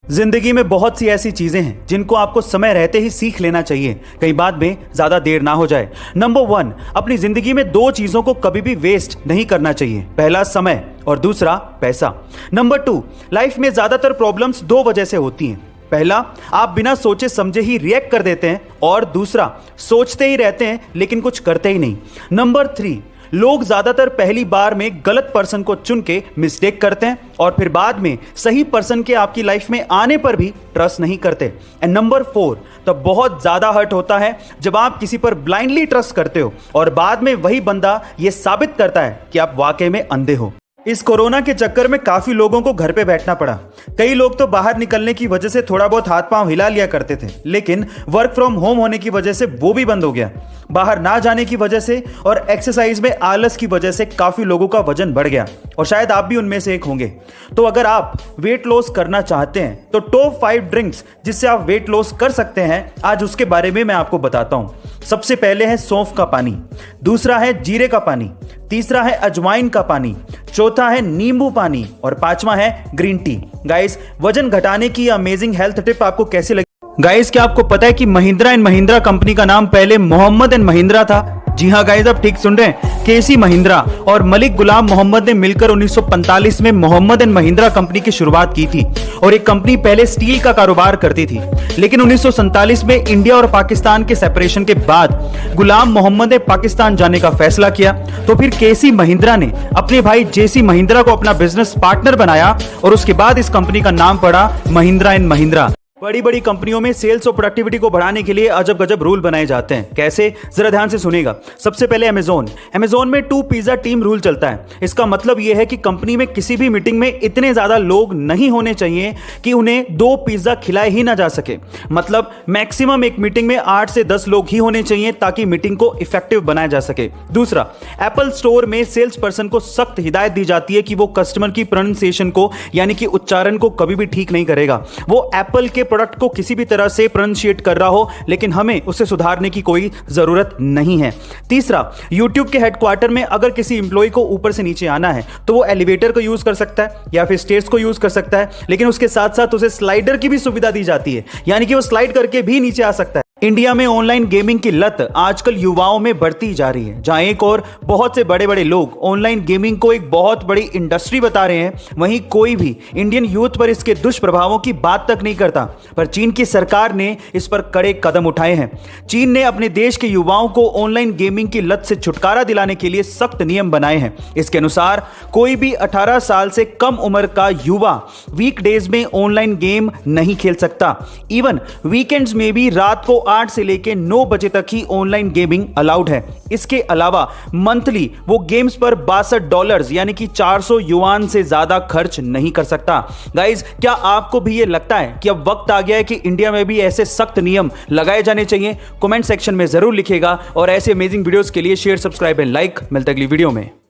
जिंदगी में बहुत सी ऐसी चीजें हैं जिनको आपको समय रहते ही सीख लेना चाहिए, कहीं बाद में ज्यादा देर ना हो जाए। नंबर 1, अपनी जिंदगी में दो चीजों को कभी भी वेस्ट नहीं करना चाहिए। पहला समय और दूसरा पैसा। नंबर 2, लाइफ में ज्यादातर प्रॉब्लम्स दो वजह से होती हैं। पहला, आप बिना सोचे समझे ही रिएक्ट कर देते हैं, और दूसरा, सोचते ही रहते हैं लेकिन कुछ करते ही नहीं। नंबर 3, लोग ज्यादातर पहली बार में गलत पर्सन को चुन के मिस्टेक करते हैं और फिर बाद में सही पर्सन के आपकी लाइफ में आने पर भी ट्रस्ट नहीं करते। एंड नंबर 4, तब बहुत ज्यादा हर्ट होता है जब आप किसी पर ब्लाइंडली ट्रस्ट करते हो और बाद में वही बंदा यह साबित करता है कि आप वाकई में अंधे हो। इस कोरोना के चक्कर में काफी लोगों को घर पे बैठना पड़ा। कई लोग तो बाहर निकलने की वजह से थोड़ा बहुत हाथ पांव हिला लिया करते थे, लेकिन वर्क फ्रॉम होम होने की वजह से वो भी बंद हो गया। बाहर ना जाने की वजह से और एक्सरसाइज में आलस की वजह से काफी लोगों का वजन बढ़ गया, और शायद आप भी उनमें से एक होंगे। तो अगर आप वेट लॉस करना चाहते हैं तो टॉप 5 ड्रिंक्स जिससे आप वेट लॉस कर सकते हैं, आज उसके बारे में मैं आपको बताता हूं। सबसे पहले है सौंफ का पानी, दूसरा है जीरे का पानी, तीसरा है अजवाइन का पानी, चौथा है नींबू पानी और पांचवा है ग्रीन टी। गाइस, वजन घटाने की अमेजिंग हेल्थ टिप आपको कैसी लगी? गाइस, क्या आपको पता है कि महिंद्रा एंड महिंद्रा कंपनी का नाम पहले मोहम्मद एंड महिंद्रा था? जी हाँ गाइस, आप ठीक सुन रहे हैं। केसी महिंद्रा और मलिक गुलाम मोहम्मद ने मिलकर 1945 में मोहम्मद एंड महिंद्रा कंपनी की शुरुआत की थी, और एक कंपनी पहले स्टील का कारोबार करती थी। लेकिन 1947 में इंडिया और पाकिस्तान के सेपरेशन के बाद गुलाम मोहम्मद ने पाकिस्तान जाने का फैसला किया, तो फिर केसी महिंद्रा ने अपने भाई जेसी महिंद्रा को अपना बिजनेस पार्टनर बनाया, और उसके बाद इस कंपनी का नाम पड़ा महिंद्रा एंड महिंद्रा। बड़ी बड़ी कंपनियों में सेल्स और प्रोडक्टिविटी को बढ़ाने के लिए अजब गजब रूल बनाए जाते हैं। कैसे? जरा ध्यान से सुनिएगा। सबसे पहले अमेज़न में 2 पिज्जा टीम रूल चलता है। इसका मतलब यह है कि कंपनी में किसी भी मीटिंग में इतने ज्यादा लोग नहीं होने चाहिए कि उन्हें 2 पिज्जा खिलाए ही ना जा सके। मतलब मैक्सिमम एक मीटिंग में 8 से 10 लोग ही होने चाहिए ताकि मीटिंग को इफेक्टिव बनाया जा सके। दूसरा, एप्पल स्टोर में सेल्स पर्सन को सख्त हिदायत दी जाती है कि वो कस्टमर की प्रोनाउंसिएशन को, यानी कि उच्चारण को, कभी भी ठीक नहीं करेगा। वो एप्पल के प्रोडक्ट को किसी भी तरह से प्रोनाउंशिएट कर रहा हो, लेकिन हमें उसे सुधारने की कोई जरूरत नहीं है। तीसरा, YouTube के हेडक्वार्टर में अगर किसी एम्प्लॉय को ऊपर से नीचे आना है तो वो एलिवेटर को यूज कर सकता है या फिर स्टेयर्स को यूज कर सकता है, लेकिन उसके साथ साथ उसे स्लाइडर की भी सुविधा दी जाती है, यानी कि वो स्लाइड करके भी नीचे आ सकता है। इंडिया में ऑनलाइन गेमिंग की लत आजकल युवाओं में बढ़ती जा रही है। जहां एक और बहुत से बड़े बड़े लोग ऑनलाइन गेमिंग को एक बहुत बड़ी इंडस्ट्री बता रहे हैं, वहीं कोई भी इंडियन यूथ पर इसके दुष्प्रभावों की बात तक नहीं करता। पर चीन की सरकार ने इस पर कड़े कदम उठाए हैं। चीन ने अपने देश के युवाओं को ऑनलाइन गेमिंग की लत से छुटकारा दिलाने के लिए सख्त नियम बनाए हैं। इसके अनुसार कोई भी 18 साल से कम उम्र का युवा वीकडेज में ऑनलाइन गेम नहीं खेल सकता। इवन वीकेंड्स में भी रात को 8 से लेके 9 बजे तक ही ऑनलाइन गेमिंग अलाउड है। इसके अलावा मंथली वो गेम्स पर $62 यानी कि 400 युआन से ज्यादा खर्च नहीं कर सकता। गाइज, क्या आपको भी ये लगता है कि अब वक्त आ गया है कि इंडिया में भी ऐसे सख्त नियम लगाए जाने चाहिए? कमेंट सेक्शन में जरूर लिखिएगा, और ऐसे अमेजिंग वीडियोस के लिए शेयर, सब्सक्राइब एंड लाइक। मिलते अगली वीडियो में।